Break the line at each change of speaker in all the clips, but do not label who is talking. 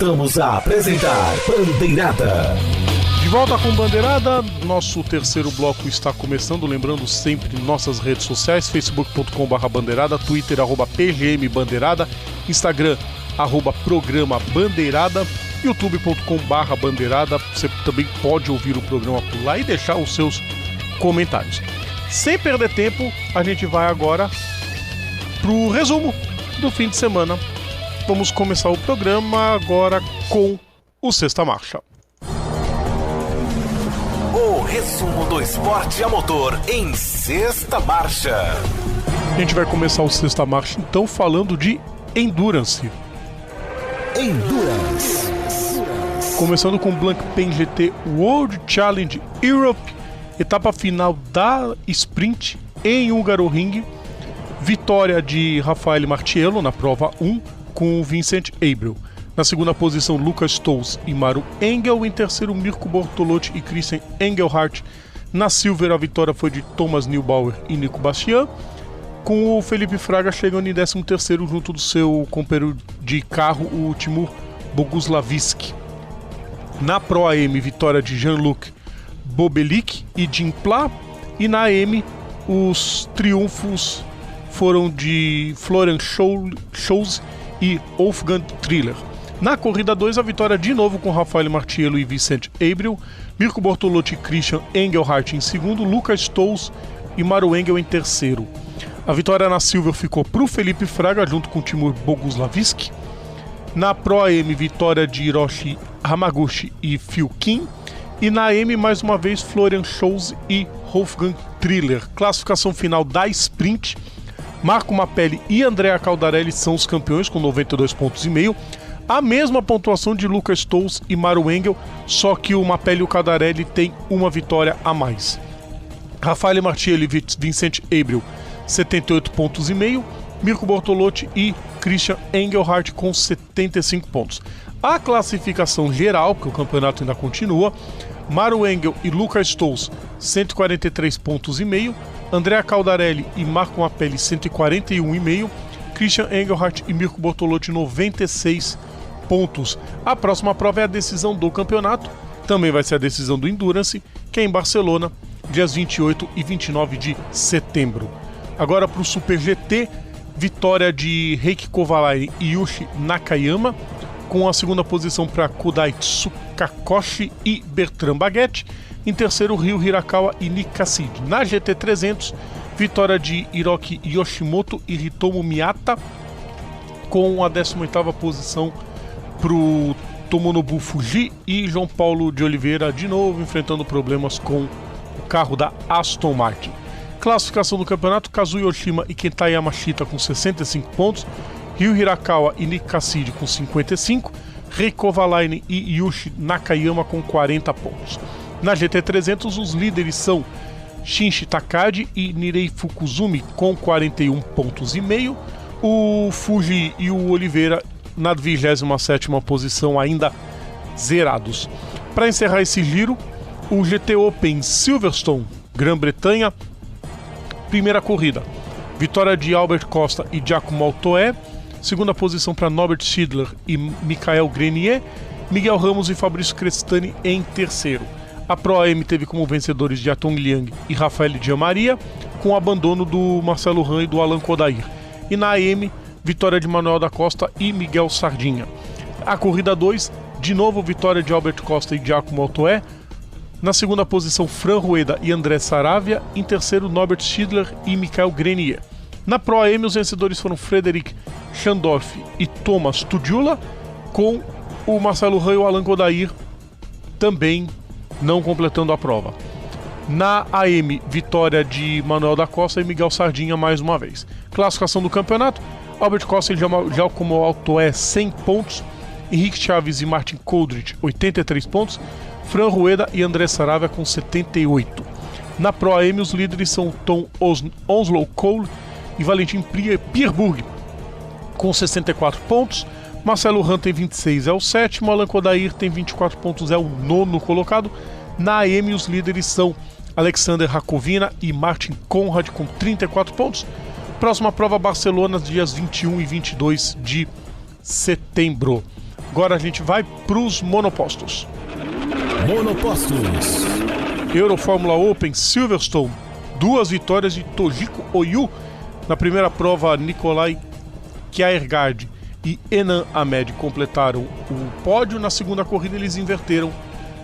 voltamos a apresentar Bandeirada.
De volta com Bandeirada, nosso terceiro bloco está começando, lembrando sempre nossas redes sociais, facebook.com/bandeirada, twitter @pgmbandeirada, instagram @programa bandeirada, youtube.com/bandeirada. Você também pode ouvir o programa por lá e deixar os seus comentários. Sem perder tempo, a gente vai agora pro resumo do fim de semana. Vamos começar o programa agora com o Sexta Marcha.
O resumo do esporte a motor em Sexta Marcha.
A gente vai começar o Sexta Marcha então falando de Endurance. Começando com o Blancpain GT World Challenge Europe, etapa final da Sprint em Hungaroring. Vitória de Raffaele Martiello na prova 1 com Vincent Abreu. Na segunda posição, Lucas Stolz e Maro Engel. Em terceiro, Mirko Bortolotti e Christian Engelhardt. Na Silver, a vitória foi de Thomas Neubauer e Nico Bastian, com o Felipe Fraga chegando em 13º junto do seu companheiro de carro, o Timur Boguslavski. Na Pro AM, vitória de Jean-Luc Bobelic e Jim Pla. E na AM, os triunfos foram de Florian Scholz e Wolfgang Triller. Na corrida 2, a vitória de novo com Raffaele Martiello e Vincent Abreu, Mirko Bortolotti e Christian Engelhardt em segundo, Lucas Stolz e Maro Engel em terceiro. A vitória na Silver ficou para o Felipe Fraga junto com Timur Boguslavski. Na Pro AM, vitória de Hiroshi Hamaguchi e Phil Kim. E na AM, mais uma vez, Florian Scholz e Wolfgang Triller. Classificação final da Sprint. Marco Mapelli e Andrea Caldarelli são os campeões com 92,5 pontos. A mesma pontuação de Lucas Stolz e Maro Engel, só que o Mapelli e o Caldarelli têm uma vitória a mais. Raffaele Martiello e Vincent Abreu, 78,5 pontos. Mirko Bortolotti e Christian Engelhardt com 75 pontos. A classificação geral, porque o campeonato ainda continua: Maro Engel e Lucas Stolz, 143,5 pontos. Andrea Caldarelli e Marco Mapelli, 141,5. Christian Engelhardt e Mirko Bortolotti, 96 pontos. A próxima prova é a decisão do campeonato. Também vai ser a decisão do Endurance, que é em Barcelona, dias 28 e 29 de setembro. Agora para o Super GT, vitória de Heikki Kovalainen e Yushi Nakayama, com a segunda posição para Kodai Tsukakoshi e Bertrand Baguette. Em terceiro, Ryu Hirakawa e Nick Cassidy. Na GT300, vitória de Hiroki Yoshimoto e Hitomo Miyata, com a 18ª posição para o Tomonobu Fuji e João Paulo de Oliveira, de novo enfrentando problemas com o carro da Aston Martin. Classificação do campeonato: Kazuya Oshima e Kenta Yamashita com 65 pontos, Ryu Hirakawa e Nick Cassidy com 55, Heikki Kovalainen e Yushi Nakayama com 40 pontos. Na GT300, os líderes são Shinji Takagi e Nirei Fukuzumi com 41,5 pontos. O Fuji e o Oliveira na 27ª posição, ainda zerados. Para encerrar esse giro, o GT Open Silverstone, Grã-Bretanha, primeira corrida: vitória de Albert Costa e Giacomo Altoé. Segunda posição para Norbert Schindler e Michael Grenier. Miguel Ramos e Fabrício Crestani em terceiro. A Pro AM teve como vencedores de Atong Liang e Rafael Diamaria, com o abandono do Marcelo Ran e do Alan Kodair. E na AM, vitória de Manuel da Costa e Miguel Sardinha. A corrida 2, de novo vitória de Albert Costa e Giacomo Altoé. Na segunda posição, Fran Rueda e André Saravia. Em terceiro, Norbert Schindler e Michael Grenier. Na Pro AM, os vencedores foram Frederic Schandorf e Thomas Tudjula, com o Marcelo Ran e o Alan Kodair também não completando a prova. Na AM, vitória de Manuel da Costa e Miguel Sardinha mais uma vez. Classificação do campeonato: Albert Costa e Giacomo Altoé, 100 pontos, Henrique Chaves e Martin Coldridge, 83 pontos, Fran Rueda e André Saravia com 78. Na Pro AM, os líderes são Tom Onslow Cole e Valentin Pierburg com 64 pontos. Marcelo Ran tem 26, é o sétimo. Alan Kodair tem 24 pontos, é o nono colocado. Na AM, os líderes são Alexander Rakovina e Martin Conrad com 34 pontos. Próxima prova: Barcelona, dias 21 e 22 de setembro. Agora a gente vai para os monopostos.
Monopostos.
Eurofórmula Open Silverstone, 2 vitórias de Tojiko Oyu. Na primeira prova, Nikolai Kjaergaard e Enan Ahmed completaram o pódio. Na segunda corrida, eles inverteram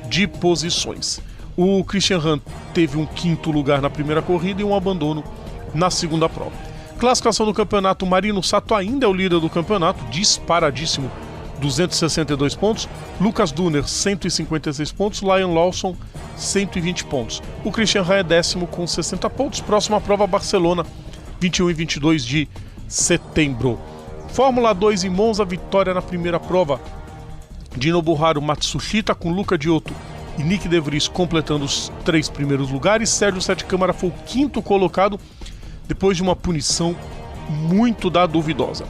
de posições. O Christian Rahn teve um 5º lugar na primeira corrida e um abandono na segunda prova. Classificação do campeonato, Marino Sato ainda é o líder do campeonato, disparadíssimo, 262 pontos. Lucas Dunner, 156 pontos. Liam Lawson, 120 pontos. O Christian Rahn é 10º com 60 pontos. Próxima prova, Barcelona, 21 e 22 de setembro. Fórmula 2 em Monza, vitória na primeira prova de Nobuharu Matsushita, com Luca Giotto e Nick De Vries completando os 3 primeiros lugares. Sérgio Sete Câmara foi o 5º colocado, depois de uma punição muito duvidosa.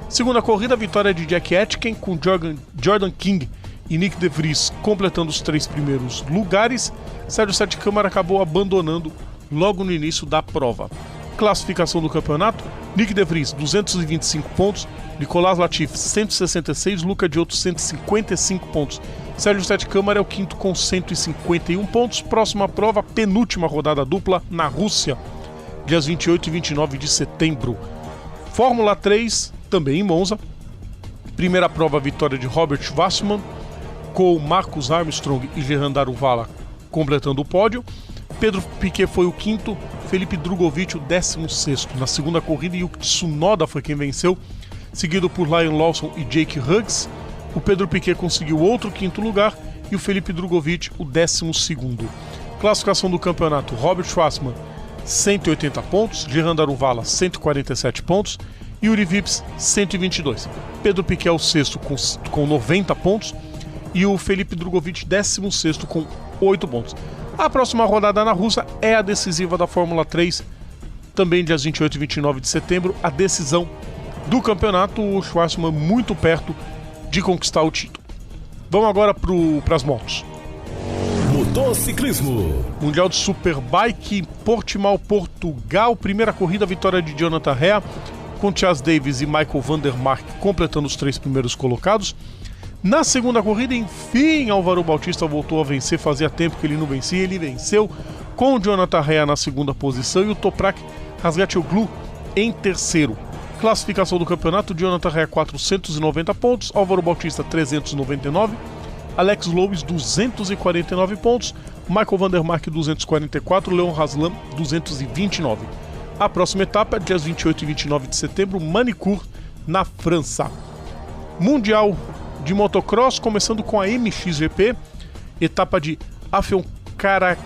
Segunda corrida, vitória de Jack Aitken, com Jordan King e Nick De Vries completando os 3 primeiros lugares. Sérgio Sete Câmara acabou abandonando logo no início da prova. Classificação do campeonato, Nick De Vries, 225 pontos. Nicolas Latifi, 166. Luca Giotto, 155 pontos. Sérgio Sete Câmara é o 5º com 151 pontos. Próxima prova, penúltima rodada dupla na Rússia, dias 28 e 29 de setembro. Fórmula 3, também em Monza. Primeira prova, vitória de Robert Schwarzman, com Marcus Armstrong e Gerhard Daruvala completando o pódio. Pedro Piquet foi o 5º, Felipe Drugovich o 16º. Na segunda corrida, Yuki Tsunoda foi quem venceu, seguido por Liam Lawson e Jake Hughes. O Pedro Piquet conseguiu outro 5º lugar e o Felipe Drugovich o 12º. Classificação do campeonato, Robert Schwarzman, 180 pontos, Gerhard Daruvala, 147 pontos, Yuri Vips, 122. Pedro Piquet é o 6º com 90 pontos e o Felipe Drugovich, 16º com 8 pontos. A próxima rodada na Rússia é a decisiva da Fórmula 3, também dias 28 e 29 de setembro, a decisão do campeonato. O Schwarzman muito perto de conquistar o título. Vamos agora para as motos.
Motociclismo.
Mundial de Superbike em Portimão, Portugal. Primeira corrida, vitória de Jonathan Rea, com Chas Davis e Michael van der Mark completando os 3 primeiros colocados. Na segunda corrida, enfim, Álvaro Bautista voltou a vencer. Fazia tempo que ele não vencia. Ele venceu com o Jonathan Rea na segunda posição e o Toprak Razgatlioglu em terceiro. Classificação do campeonato, Jonathan Rea 490 pontos, Álvaro Bautista 399, Alex Lowes 249 pontos, Michael van der Mark 244, Leon Haslam 229. A próxima etapa é dias 28 e 29 de setembro, Manicourt, na França. Mundial de Motocross, começando com a MXGP, etapa de Afyonkarahisar.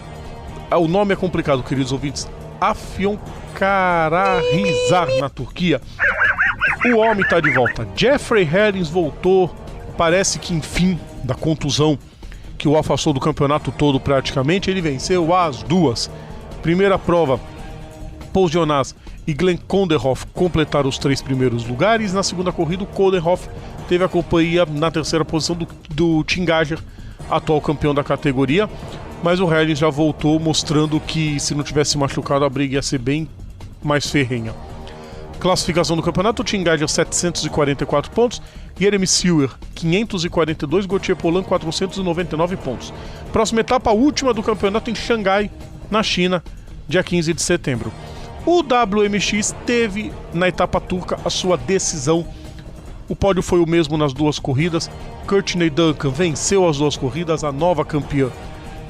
O nome é complicado, queridos ouvintes. Afyonkarahisar, na Turquia. O homem está de volta. Jeffrey Herlings voltou, parece que enfim, da contusão que o afastou do campeonato todo praticamente. Ele venceu as 2. Primeira prova, Paul Jonas e Glenn Konderhoff completaram os 3 primeiros lugares. Na segunda corrida, o Konderhoff teve a companhia na terceira posição do Tim Geiger, atual campeão da categoria. Mas o Herlings já voltou, mostrando que se não tivesse machucado, a briga ia ser bem mais ferrenha. Classificação do campeonato, o Tim Geiger 744 pontos, Jeremy Seewer 542, Gauthier Paulin 499 pontos. Próxima etapa, a última do campeonato em Xangai, na China, dia 15 de setembro. O WMX teve na etapa turca a sua decisão. O pódio foi o mesmo nas 2 corridas. Courtney Duncan venceu as 2 corridas, a nova campeã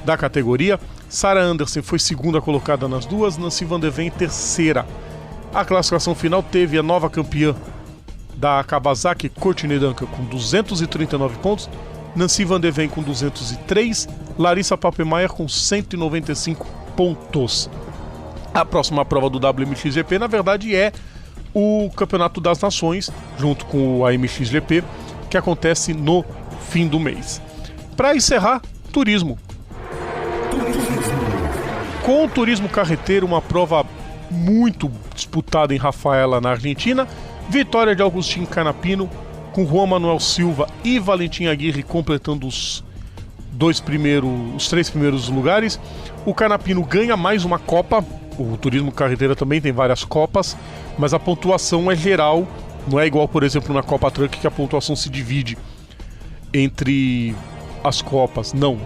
da categoria. Sarah Anderson foi segunda colocada nas 2, Nancy Van de Ven terceira. A classificação final teve a nova campeã da Kawasaki, Courtney Duncan, com 239 pontos, Nancy Van de Ven com 203, Larissa Papenmeier com 195 pontos. A próxima prova do WMXGP, na verdade, é o Campeonato das Nações, junto com a MXGP, que acontece no fim do mês. Para encerrar, turismo. Com o turismo carreteiro, uma prova muito disputada em Rafaela, na Argentina. Vitória de Agustín Canapino, com Juan Manuel Silva e Valentim Aguirre completando os 3 primeiros lugares. O Canapino ganha mais uma Copa. O turismo carreteira também tem várias Copas, mas a pontuação é geral. Não é igual, por exemplo, na Copa Truck, que a pontuação se divide. entre as Copas. Não,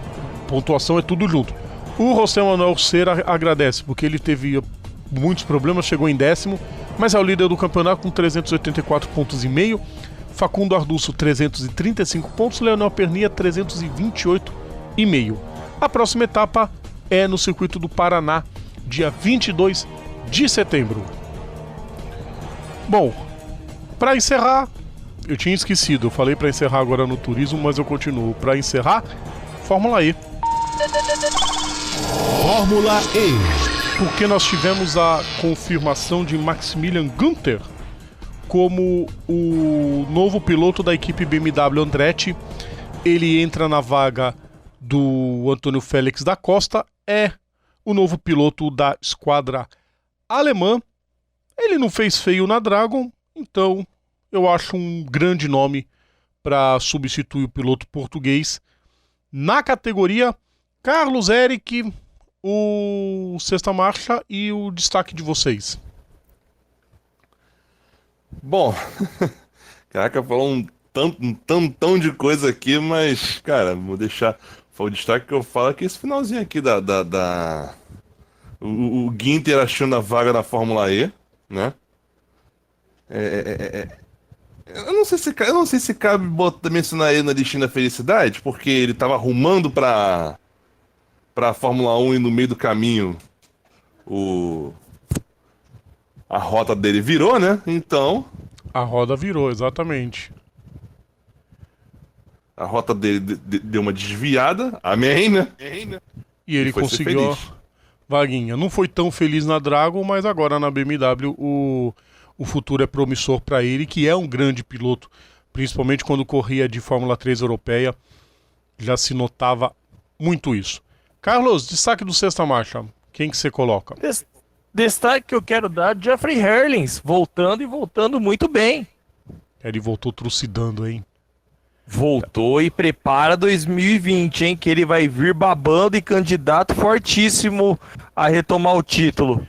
pontuação é tudo junto. O José Manuel Cera agradece, porque ele teve muitos problemas, chegou em 10º, mas é o líder do campeonato com 384 pontos e meio. Facundo Arduço, 335 pontos. Leonel Pernia, 328,5. A próxima etapa é no Circuito do Paraná, dia 22 de setembro. Bom, para encerrar, eu tinha esquecido, eu falei para encerrar agora no turismo, mas eu continuo. Para encerrar, Fórmula E.
Fórmula E.
Porque nós tivemos a confirmação de Maximilian Günther como o novo piloto da equipe BMW Andretti. Ele entra na vaga do Antônio Félix da Costa, é o novo piloto da esquadra alemã. Ele não fez feio na Dragon, então eu acho um grande nome para substituir o piloto português. Na categoria, Carlos Eric, o Sexta Marcha e o destaque de vocês.
Bom, caraca, falou um tantão de coisa aqui, mas, cara, vou deixar. Foi o destaque que eu falo que esse finalzinho aqui o Günther achando a vaga na Fórmula E, né? Eu não sei se cabe mencionar ele na listinha da felicidade, porque ele tava arrumando pra Fórmula 1 e no meio do caminho a rota dele virou, né? Então...
A roda virou, exatamente.
A rota dele deu uma desviada, amém, né?
E ele conseguiu a vaguinha. Não foi tão feliz na Dragon, mas agora na BMW o futuro é promissor para ele, que é um grande piloto, principalmente quando corria de Fórmula 3 europeia. Já se notava muito isso. Carlos, destaque do Sexta Marcha. Quem que você coloca?
Destaque que eu quero dar, Jeffrey Herlings, voltando muito bem.
Ele voltou trucidando, hein?
Voltou e prepara 2020, hein? Que ele vai vir babando e candidato fortíssimo a retomar o título.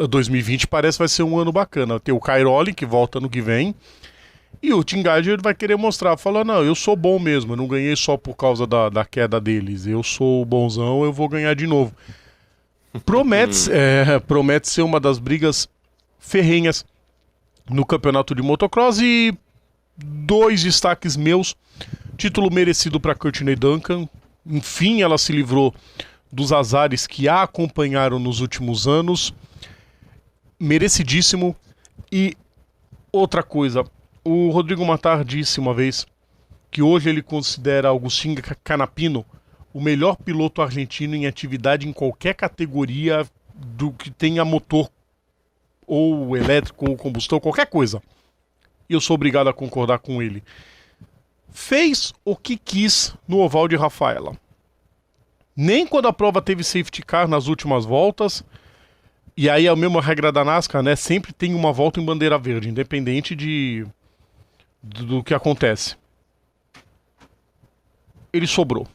2020 parece que vai ser um ano bacana. Tem o Cairoli, que volta no que vem. E o Tim Geiger vai querer mostrar, falar, não, eu sou bom mesmo, eu não ganhei só por causa da queda deles. Eu sou bonzão, eu vou ganhar de novo. Promete ser uma das brigas ferrenhas no campeonato de motocross. E 2 destaques meus. Título merecido para Courtney Duncan. Enfim, ela se livrou dos azares que a acompanharam nos últimos anos. Merecidíssimo. E outra coisa, o Rodrigo Matar disse uma vez que hoje ele considera Agustín Canapino o melhor piloto argentino em atividade em qualquer categoria do que tenha motor ou elétrico ou combustão, qualquer coisa. E eu sou obrigado a concordar com ele. Fez o que quis no oval de Rafaela. Nem quando a prova teve safety car nas últimas voltas, e aí é a mesma regra da NASCAR, né? Sempre tem uma volta em bandeira verde, independente do que acontece. Ele sobrou.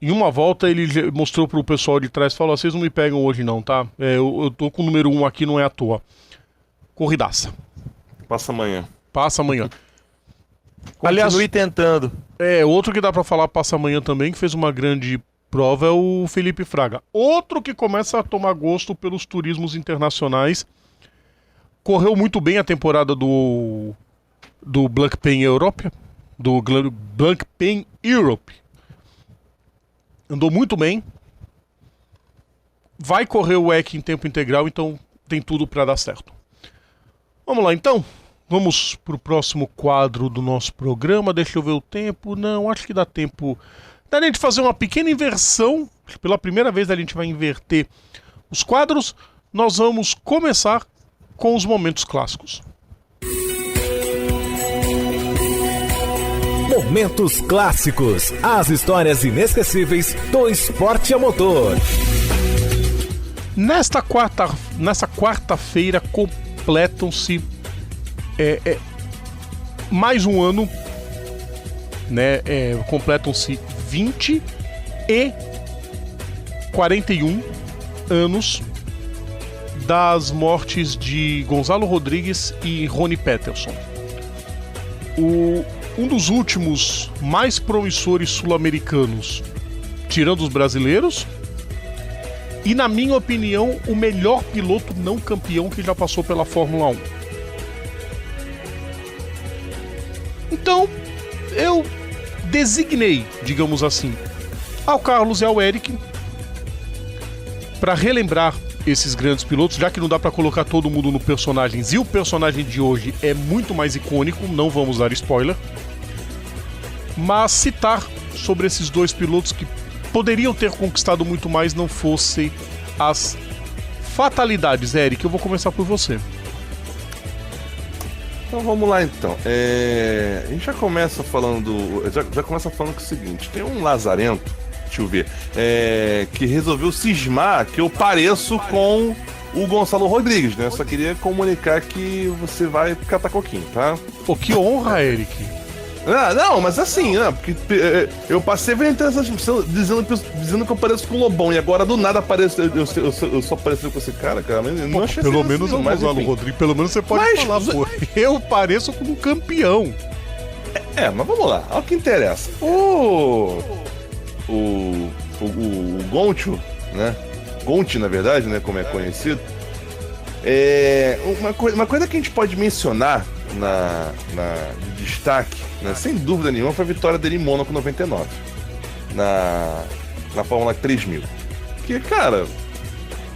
Em uma volta ele mostrou pro pessoal de trás, falou, vocês não me pegam hoje não, tá? Eu tô com o número 1 aqui, não é à toa. Corridaça.
Passa amanhã.
Continue tentando.
Outro que dá pra falar passa amanhã também, que fez uma grande prova, é o Felipe Fraga. Outro que começa a tomar gosto pelos turismos internacionais. Correu muito bem a temporada do Blancpain Europe. Do Blancpain Europe. Andou muito bem. Vai correr o WEC em tempo integral, então tem tudo para dar certo. Vamos lá então. Vamos pro próximo quadro do nosso programa. Deixa eu ver o tempo. Não, acho que dá tempo. Dá a gente fazer uma pequena inversão. Pela primeira vez a gente vai inverter os quadros. Nós vamos começar com os momentos clássicos.
Momentos clássicos. As histórias inesquecíveis do esporte a motor.
Nessa quarta-feira completam-se mais um ano, né? Completam-se 20 e 41 anos das mortes de Gonzalo Rodrigues e Ronnie Peterson. um dos últimos mais promissores sul-americanos, tirando os brasileiros. E, na minha opinião, o melhor piloto não campeão que já passou pela Fórmula 1. Então, eu designei, digamos assim, ao Carlos e ao Eric para relembrar esses grandes pilotos, já que não dá para colocar todo mundo no personagens, e o personagem de hoje é muito mais icônico, não vamos dar spoiler, mas citar sobre esses dois pilotos que poderiam ter conquistado muito mais não fossem as fatalidades. Eric, eu vou começar por você.
Então vamos lá então. A gente já começa falando. Já começa falando que é o seguinte: tem um lazarento, deixa eu ver, que resolveu cismar que eu pareço com o Gonçalo Rodrigues, né? Só queria comunicar que você vai catar coquinho, tá?
Pô, que honra, Eric.
Não, mas assim, né? Porque eu passei a ver dizendo que eu pareço com o Lobão, e agora do nada apareço, eu só pareço com esse cara, não achei
pelo
assim,
menos eu
mas
Gonçalo
enfim.
Rodrigues, pelo menos você pode falar, pô. Eu pareço como um campeão.
Mas vamos lá, olha o que interessa. O Goncho, né? Gonti, na verdade, né? Como é conhecido. Uma coisa que a gente pode mencionar de destaque, né, sem dúvida nenhuma, foi a vitória dele em Mônaco 99 na Fórmula 3000. Que, cara,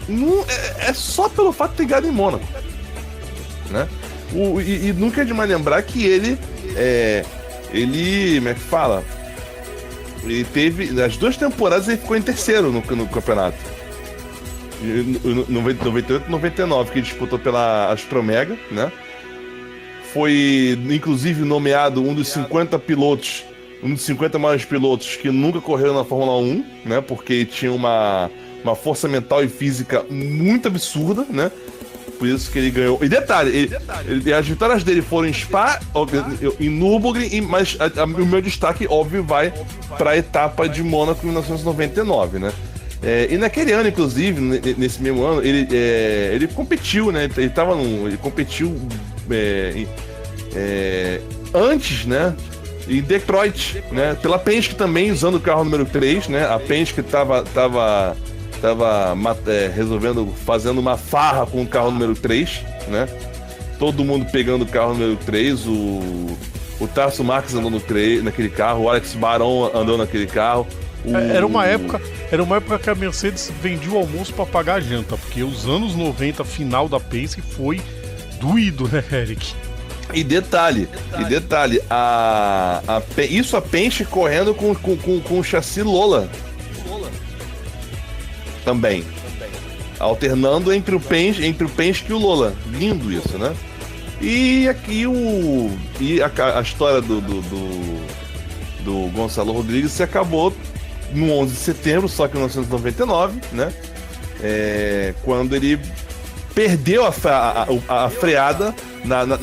não, é só pelo fato de ter ganhado em Mônaco, né? E nunca é demais lembrar que ele, como é que fala? Ele teve, nas 2 temporadas ele ficou em terceiro no campeonato. 98 e 99, que ele disputou pela Astromega, né? Foi, inclusive, nomeado um dos 50 pilotos, um dos 50 maiores pilotos que nunca correram na Fórmula 1, né? Porque tinha uma força mental e física muito absurda, né? Por isso que ele ganhou. E detalhe, as vitórias dele foram em Spa, em Nürburgring, mas o meu destaque, óbvio, vai para a etapa de Mônaco em 1999, né? E naquele ano, inclusive, nesse mesmo ano, ele competiu, né? Ele competiu antes, né? Em Detroit, né? Pela Penske também, usando o carro número 3, né? A Penske tava fazendo uma farra com o carro número 3, né? Todo mundo pegando o carro número 3, o Tarso Marques andou naquele carro, o Alex Barão andou naquele carro.
Era uma época que a Mercedes vendia o almoço para pagar a janta, porque os anos 90, final da Penske, foi doído, né, Eric?
E detalhe, a Penske correndo com o chassi Lola. Também. Alternando entre o Penske e o Lola. Lindo isso, né? E aqui a história do Gonçalo Rodrigues se acabou no 11 de setembro, só que em 1999, né? Quando ele perdeu a freada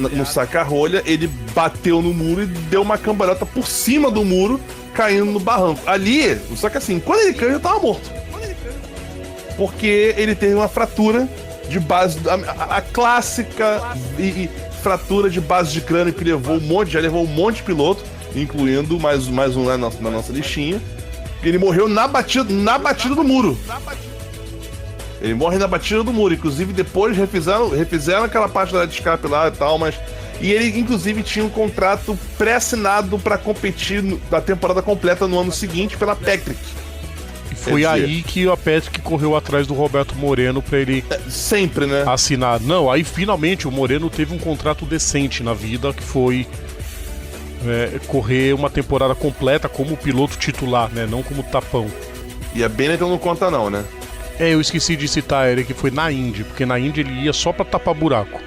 no saca-rolha, ele bateu no muro e deu uma cambalhota por cima do muro, caindo no barranco. Ali, só que assim, quando ele caiu, ele estava morto. Porque ele teve uma fratura de base, a clássica fratura de base de crânio que já levou um monte de piloto, incluindo mais um na nossa listinha. Ele morreu na batida do muro. Ele morre na batida do muro. Inclusive, depois refizeram aquela parte da escape lá e tal, mas... E ele, inclusive, tinha um contrato pré-assinado para competir da temporada completa no ano seguinte pela Patrick.
E foi aí que a Patrick correu atrás do Roberto Moreno para ele...
Sempre, né?
Assinar. Não, aí finalmente o Moreno teve um contrato decente na vida, que foi... correr uma temporada completa como piloto titular, né? Não como tapão.
E a Benetton não conta não, né?
Eu esqueci de citar, Eric, que foi na Indy, porque na Indy ele ia só pra tapar buraco.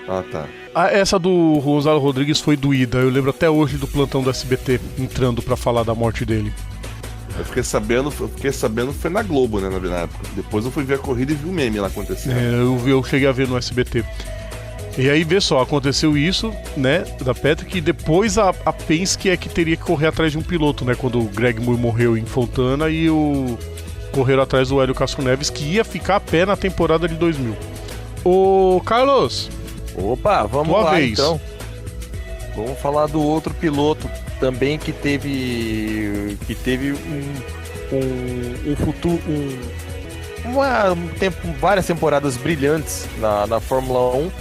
Ah, tá.
Essa do Gonçalo Rodrigues foi doída. Eu lembro até hoje do plantão do SBT entrando pra falar da morte dele.
Eu fiquei sabendo foi na Globo, né, na época. Depois eu fui ver a corrida e vi o meme lá acontecendo.
Eu cheguei a ver no SBT. E aí, vê só, aconteceu isso, né, da Patrick, e depois a Penske é que teria que correr atrás de um piloto, né, quando o Greg Moore morreu em Fontana e correram atrás do Hélio Castro Neves, que ia ficar a pé na temporada de 2000. Ô, Carlos.
Opa, vamos lá,
vez.
então. Vamos falar do outro piloto também que teve um futuro, várias temporadas brilhantes na Fórmula 1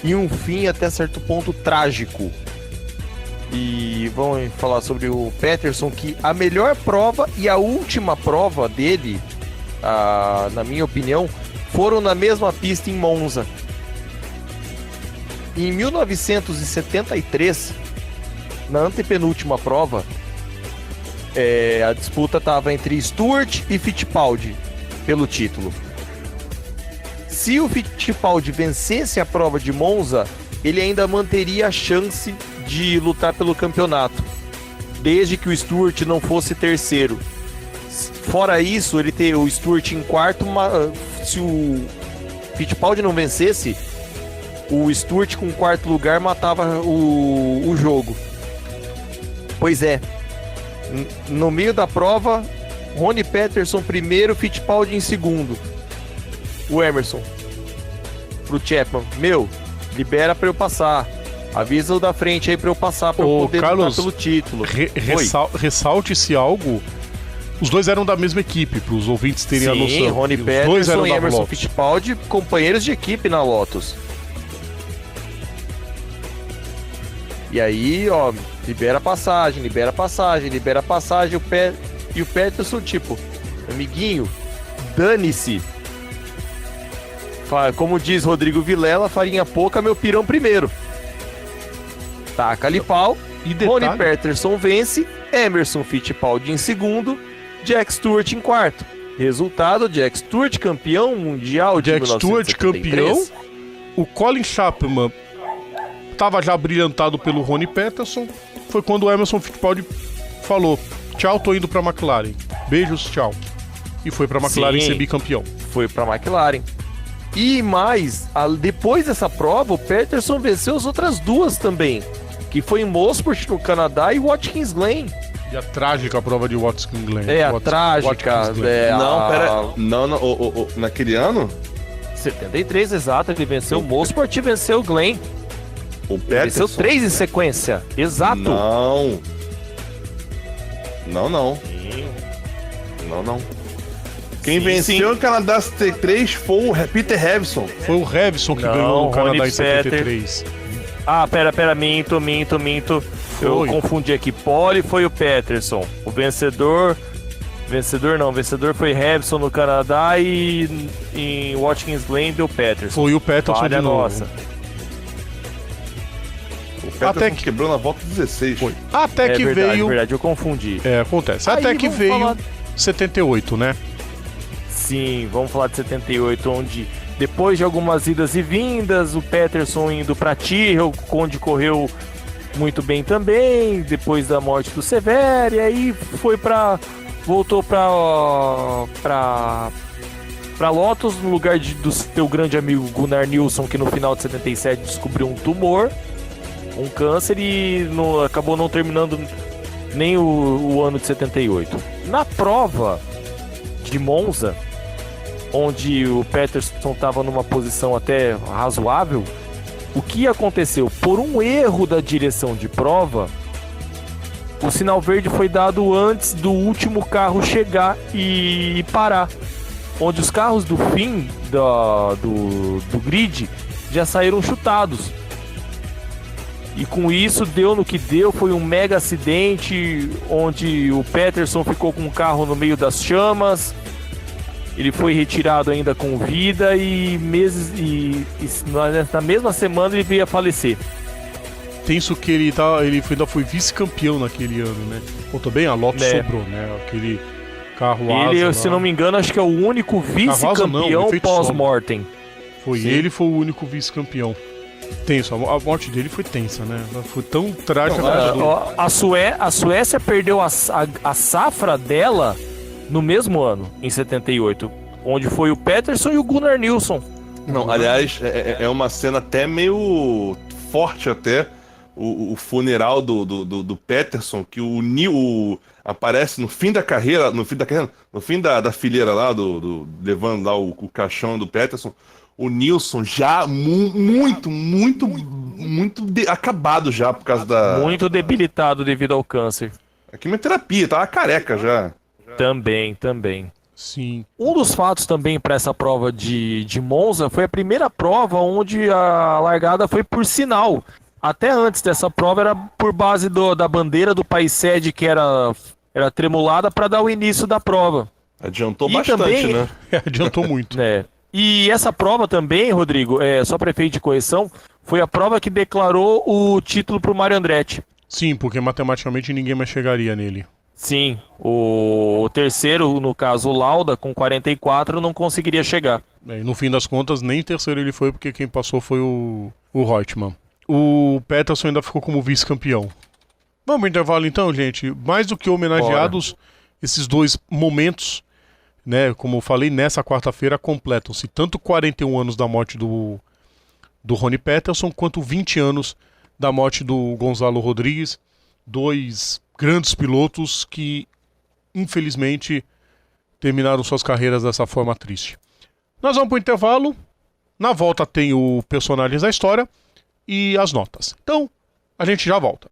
e um fim até certo ponto trágico. E vamos falar sobre o Peterson, que a melhor prova e a última prova dele, na minha opinião, foram na mesma pista em Monza. Em 1973, na antepenúltima prova, a disputa estava entre Stewart e Fittipaldi pelo título. Se o Fittipaldi vencesse a prova de Monza, ele ainda manteria a chance de lutar pelo campeonato, desde que o Stewart não fosse terceiro. Fora isso, ele ter o Stewart em quarto, se o Fittipaldi não vencesse, o Stewart com quarto lugar matava o jogo. Pois é, no meio da prova, Ronnie Peterson primeiro, Fittipaldi em segundo. O Emerson pro Chapman: libera pra eu passar, avisa o da frente aí pra eu passar, pra eu poder lutar pelo título.
Ressalte-se algo. Os dois eram da mesma equipe, para os ouvintes terem a noção.
Sim, Ronnie Peterson e Emerson Fittipaldi, companheiros de equipe na Lotus. E aí, libera a passagem. E o Peterson, tipo, amiguinho, dane-se. Como diz Rodrigo Vilela, farinha pouca, meu pirão primeiro. Taca-lhe pau.
E detalhe,
Ronnie Peterson vence, Emerson Fittipaldi em segundo, Jack Stewart em quarto. Resultado: Jack Stewart campeão mundial de 1973.
Jack Stewart campeão. O Colin Chapman estava já brilhantado pelo Ronnie Peterson. Foi quando o Emerson Fittipaldi falou: tchau, tô indo pra McLaren. Beijos, tchau. E foi pra McLaren ser bicampeão.
Foi pra McLaren. E mais, depois dessa prova, o Peterson venceu as outras duas também, que foi em Mosport, no Canadá, e Watkins Glen.
E a trágica prova de Watkins Glen.
Trágica.
Não, naquele ano?
73, exato. Ele venceu o Mosport e venceu o Glen.
O Peterson?
Venceu 3 em sequência. Exato.
Não. Quem venceu o Canadá 73 foi o Peter Revson.
Foi o Revson que ganhou o Canadá em 73.
Pera, minto. Eu confundi aqui. Pole foi o Peterson. O vencedor foi Revson no Canadá e em Watkins Glen deu Peterson.
Foi o Peterson de novo.
Nossa.
O Peterson quebrou na volta 16.
Foi. Até que veio...
É verdade, eu confundi.
Acontece. Até que veio 78, né?
Sim, vamos falar de 78, onde depois de algumas idas e vindas, o Peterson indo para Tyrrell, onde correu muito bem também, depois da morte do Severo, e aí voltou para Lotus, no lugar do seu grande amigo Gunnar Nilsson, que no final de 77 descobriu um tumor, um câncer, e acabou não terminando nem o ano de 78. Na prova de Monza, onde o Peterson estava numa posição até razoável, o que aconteceu? Por um erro da direção de prova, o sinal verde foi dado antes do último carro chegar e parar, onde os carros do fim do grid já saíram chutados. E com isso deu no que deu, foi um mega acidente, onde o Peterson ficou com o carro no meio das chamas. Ele foi retirado ainda com vida e na mesma semana ele veio a falecer.
Tenso que ele ainda foi vice-campeão naquele ano, né? Ou também a Lotus sobrou, né? Aquele carro asa.
Ele, se não me engano, acho que é o único vice-campeão pós-mortem.
Ele foi o único vice-campeão. Tenso, a morte dele foi tensa, né? Foi tão trágica.
A Suécia perdeu a safra dela no mesmo ano, em 78, onde foi o Peterson e o Gunnar Nilsson.
Não, aliás, é uma cena até meio forte até, o funeral do Peterson, que o aparece no fim da carreira, no fim da fileira lá, levando lá o caixão do Peterson. o Nilson já muito acabado já por causa da...
Muito debilitado devido ao câncer.
A quimioterapia, tava careca já.
Também.
Sim.
Um dos fatos também para essa prova de Monza foi a primeira prova onde a largada foi por sinal. Até antes dessa prova era por base da bandeira do país sede que era tremulada para dar o início da prova.
Adiantou
E
bastante,
também,
né?
Adiantou muito.
E essa prova também, Rodrigo, só para efeito de correção, foi a prova que declarou o título para o Mário Andretti.
Sim, porque matematicamente ninguém mais chegaria nele.
Sim, o terceiro, no caso o Lauda, com 44, não conseguiria chegar.
E no fim das contas, nem terceiro ele foi, porque quem passou foi o Reutemann. O Peterson ainda ficou como vice-campeão. Vamos ao intervalo então, gente. Mais do que homenageados, esses dois momentos, né, como eu falei, nessa quarta-feira completam-se tanto 41 anos da morte do Ronnie Peterson, quanto 20 anos da morte do Gonzalo Rodrigues, dois grandes pilotos que, infelizmente, terminaram suas carreiras dessa forma triste. Nós vamos para o intervalo. Na volta tem o Personagens da História e as notas. Então, a gente já volta.